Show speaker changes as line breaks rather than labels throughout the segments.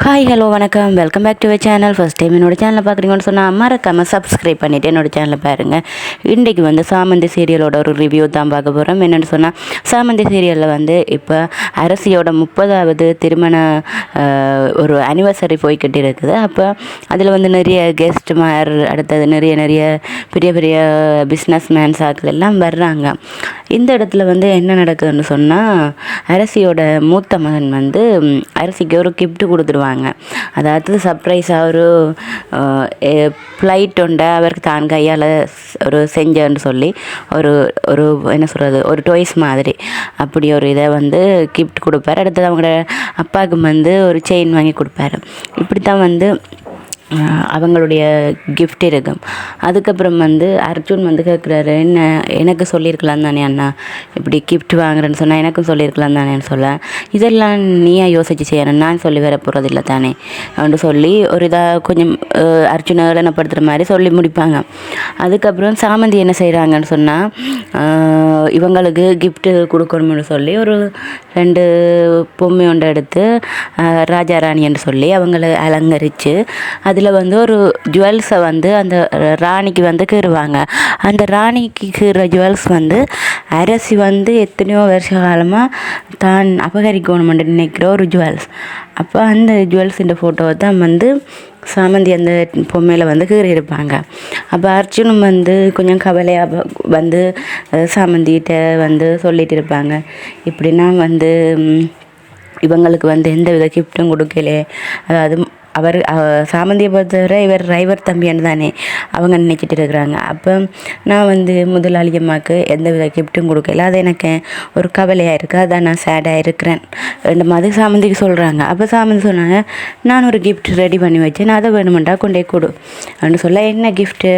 Hi hello வணக்கம், welcome back to my channel. First time என்னோடய சேனலை பார்க்குறீங்கன்னு சொன்னால் மறக்காமல் சப்ஸ்கிரைப் பண்ணிவிட்டு என்னோடய சேனலை பாருங்கள். இன்றைக்கி சாமந்தி சீரியலோட ஒரு ரிவ்யூ தான் பார்க்க போகிறோம். என்னென்னு சொன்னால், சாமந்தி சீரியலில் இப்போ அரசியோட 30வது திருமண ஒரு அனிவர்சரி போய்கிட்டு இருக்குது. அப்போ அதில் நிறைய கெஸ்ட் அடுத்தது நிறைய பெரிய பெரிய பிஸ்னஸ் மேன்ஸ் ஆக்கள் எல்லாம் வர்றாங்க. இந்த இடத்துல என்ன நடக்குதுன்னு சொன்னால், அரசியோட மூத்த மகன் அரசிக்கு ஒரு கிஃப்ட் கொடுத்துருவாங்க. அதாவது சர்ப்ரைஸாக ஒரு ஃப்ளைட் உண்டை அவருக்கு தான் கையால் ஒரு செஞ்சன்னு சொல்லி ஒரு ஒரு என்ன சொல்கிறது, ஒரு டாய்ஸ் மாதிரி அப்படி ஒரு இதை கிஃப்ட் கொடுப்பாரு. அடுத்தது அவங்களோட அப்பாவுக்கு ஒரு செயின் வாங்கி கொடுப்பாரு. இப்படி தான் அவங்களுடைய கிஃப்ட் இருக்கும். அதுக்கப்புறம் அர்ஜுன் கேட்குறாரு, என்ன எனக்கு சொல்லியிருக்கலாம் தானே அண்ணா, இப்படி கிஃப்ட் வாங்குறேன்னு சொன்னால் எனக்கும் சொல்லியிருக்கலாம் தானேன்னு சொல்ல, இதெல்லாம் நீயா யோசிச்சு செய்யணும், நான் சொல்லி வர போகிறது இல்லை தானே அப்படின்னு சொல்லி ஒரு இதாக கொஞ்சம் அர்ஜுனை ஏளனப்படுத்துகிற மாதிரி சொல்லி முடிப்பாங்க. அதுக்கப்புறம் சாமந்தி என்ன செய்கிறாங்கன்னு சொன்னால், இவங்களுக்கு கிஃப்ட்டு கொடுக்கணும்னு சொல்லி ஒரு 2 பொம்மை ஒன்றை எடுத்து ராஜா ராணின்னு சொல்லி அவங்கள அலங்கரித்து அதில் ஒரு ஜுவல்ஸை அந்த ராணிக்கு கீறுவாங்க. அந்த ராணிக்கு கீற ஜுவல்ஸ் அரசி எத்தனையோ வருஷ காலமாக தான் அபகரிக்கணுமென்று நினைக்கிற ஒரு ஜுவல்ஸ். அப்போ அந்த ஜுவல்ஸிൻ്റെ ஃபோட்டோவை தான் சாமந்தி அந்த பொம்மையில் கீறி இருப்பாங்க. அப்போ அர்ஜுனும் கொஞ்சம் கவலையாக சாமந்திகிட்ட சொல்லிகிட்டு இருப்பாங்க, இப்படின்னா இவங்களுக்கு எந்த வித கிஃப்ட்டும் கொடுக்கலே, அதாவது அவர் சாமந்தியை பொறுத்தவரை இவர் டிரைவர் தம்பின்னு தானே அவங்க நினச்சிட்டு இருக்கிறாங்க. அப்போ நான் முதலாளி அம்மாவுக்கு எந்த வித கிஃப்ட்டும் கொடுக்கல, அது எனக்கு ஒரு கவலையாக இருக்குது, அதான் நான் சேடாக இருக்கிறேன் ரெண்டு மாதிரி சாமந்திக்கு சொல்கிறாங்க. அப்போ சாமந்தி சொன்னாங்க, நான் ஒரு கிஃப்ட் ரெடி பண்ணி வச்சேன், அதை வேணுமெண்டா கொண்டே கொடு அப்படின்னு சொல்ல, என்ன கிஃப்ட்டு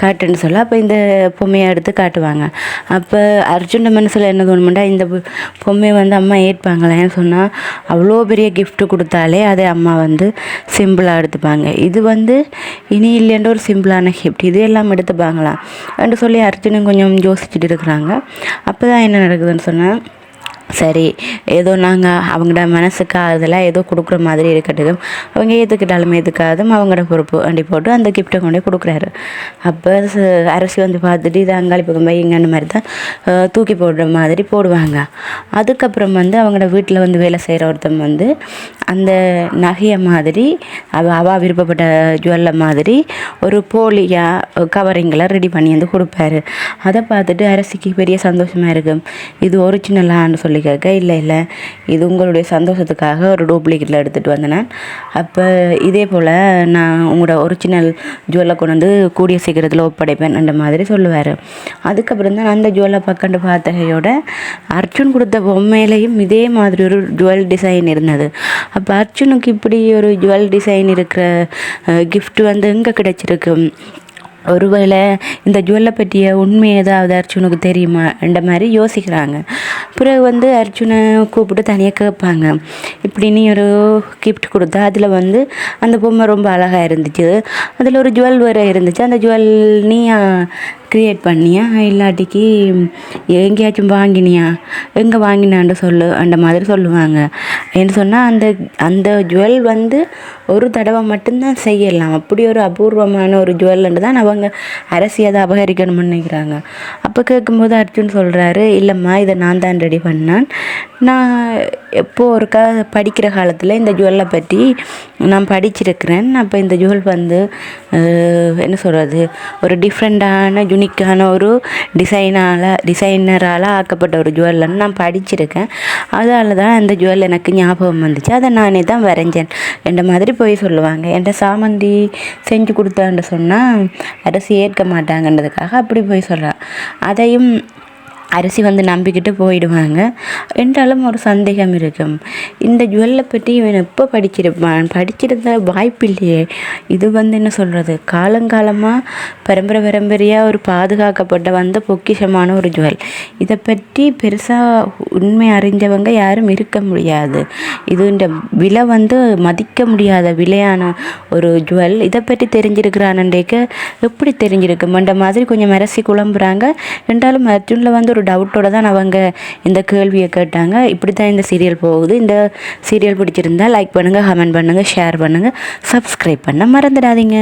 காட்டுன்னு சொல்ல, அப்போ இந்த பொம்மையை எடுத்து காட்டுவாங்க. அப்போ அர்ஜுன் மனசில் என்ன தோணுமெண்டா, இந்த பொம்மையை அம்மா ஏற்பாங்களேன்னு சொன்னால், அவ்வளோ பெரிய கிஃப்ட்டு கொடுத்தாலே அதை அம்மா சிம்பிளாக எடுத்துப்பாங்க, இது இனி இல்லைன்ற ஒரு சிம்பிளான கிஃப்ட், இது எல்லாம் எடுத்துப்பாங்களாம் என்று சொல்லி அர்ஜுனும் கொஞ்சம் யோசிச்சுட்டு இருக்கிறாங்க. அப்போ தான் என்ன நடக்குதுன்னு சொன்னால், சரி ஏதோ நாங்கள் அவங்களோட மனசுக்கு அதெல்லாம் ஏதோ கொடுக்குற மாதிரி இருக்கட்டும், அவங்க ஏற்றுக்கிட்டாலும் ஏற்றுக்காதும் அவங்களோட பொறுப்பு வண்டி போட்டு அந்த கிஃப்ட்டை கொண்டு கொடுக்குறாரு. அப்போ அரசி பார்த்துட்டு இது அங்காளி பக்கம் இங்கன்னு மாதிரி தான் தூக்கி போடுற மாதிரி போடுவாங்க. அதுக்கப்புறம் அவங்களோட வீட்டில் வேலை செய்கிற ஒருத்தன் அந்த நகையை மாதிரி அவள் விருப்பப்பட்ட ஜுவல்லை மாதிரி ஒரு போலியாக கவரிங்கில் ரெடி பண்ணி கொடுப்பாரு. அதை பார்த்துட்டு அரசிக்கு பெரிய சந்தோஷமாக இருக்கும். இது ஒரிஜினலான்னு சொல்லி கேட்க, இல்லை இது உங்களுடைய சந்தோஷத்துக்காக ஒரு டூப்ளிகேட்டில் எடுத்துகிட்டு வந்தேன், அப்போ இதே போல் நான் உங்களோட ஒரிஜினல் ஜுவல்லை கொண்டு கூடிய சீக்கிரத்தில் ஒப்படைப்பேன் அந்த மாதிரி சொல்லுவார். அதுக்கப்புறம் தான் அந்த ஜுவல்லை பக்கண்டு பார்த்தகையோட அர்ஜுன் கொடுத்த பொம்மையிலையும் இதே மாதிரி ஒரு ஜுவல் டிசைன் இருந்தது. அப்போ அர்ஜுனுக்கு இப்படி ஒரு ஜுவல் டிசைன் இருக்கிற கிஃப்ட் எங்கே கிடைச்சிருக்கு, ஒருவேளை இந்த ஜுவல்லை பற்றிய உண்மை ஏதாவது அர்ஜுனுக்கு தெரியுமா என்ற மாதிரி யோசிக்கிறாங்க. பிறகு அர்ஜுனை கூப்பிட்டு தனியாக கேட்பாங்க, இப்படி நீ ஒரு கிஃப்ட் கொடுத்தா அதில் அந்த பொம்மை ரொம்ப அழகாக இருந்துச்சு, அதில் ஒரு ஜுவல் வேறு இருந்துச்சு, அந்த ஜுவல் நீ க்ரியேட் பண்ணியா இல்லாட்டிக்கு எங்கேயாச்சும் வாங்கினியா, எங்கே வாங்கினான்னு சொல்லு அந்த மாதிரி சொல்லுவாங்க. ஏன்னு சொன்னால் அந்த ஜுவல் ஒரு தடவை மட்டும்தான் செய்யலாம், அப்படி ஒரு அபூர்வமான ஒரு ஜுவல்ன்ட்டு தான் அவங்க அரசி அதை அபகரிக்கணும்னு நினைக்கிறாங்க. அப்போ கேட்கும்போது அர்ஜுன் சொல்கிறாரு, இல்லைம்மா இதை நான் தான் ரெடி பண்ணேன், நான் எப்போது ஒருக்கா படிக்கிற காலத்தில் இந்த ஜுவல்லை பற்றி நான் படிச்சிருக்கிறேன். அப்போ இந்த ஜுவல் என்ன சொல்கிறது, ஒரு டிஃப்ரெண்ட்டான யுனிக்கான ஒரு டிசைனரால் ஆக்கப்பட்ட ஒரு ஜுவல்னு நான் படிச்சிருக்கேன், அதால் தான் அந்த ஜுவல் எனக்கு ஞாபகம் வந்துச்சு, அதை நானே தான் வரைஞ்சேன் என்ற மாதிரி போய் சொல்லுவாங்க. என்கிட்ட சாமந்தி செஞ்சு கொடுத்தான்னு சொன்னால் அரசி ஏற்க மாட்டாங்கன்றதுக்காக அப்படி போய் சொல்கிறான். அதையும் அரசி நம்பிக்கிட்டு போயிடுவாங்க. என்றாலும் ஒரு சந்தேகம் இருக்கும், இந்த ஜுவல்லை பற்றி இவன் எப்போ படிச்சிருந்த வாய்ப்பு இல்லையே, இது என்ன சொல்கிறது, காலங்காலமாக பரம்பரையாக ஒரு பாதுகாக்கப்பட்ட பொக்கிஷமான ஒரு ஜுவல், இதை பற்றி பெருசாக உண்மை அறிஞ்சவங்க யாரும் இருக்க முடியாது, இது இந்த விலை மதிக்க முடியாத விலையான ஒரு ஜுவல், இதை பற்றி தெரிஞ்சிருக்கிறானண்டேக்க எப்படி தெரிஞ்சிருக்குமன்ற மாதிரி கொஞ்சம் அரசி குழம்புறாங்க. என்றாலும் அர்ஜுனில் ஒரு ஒரு டவுட்டோட தான் அவங்க இந்த கேள்வியை கேட்டாங்க. இப்படி தான் இந்த சீரியல் போகுது. இந்த சீரியல் பிடிச்சிருந்தா லைக் பண்ணுங்கள், கமெண்ட் பண்ணுங்கள், ஷேர் பண்ணுங்கள், சப்ஸ்கிரைப் பண்ண மறந்துடாதீங்க.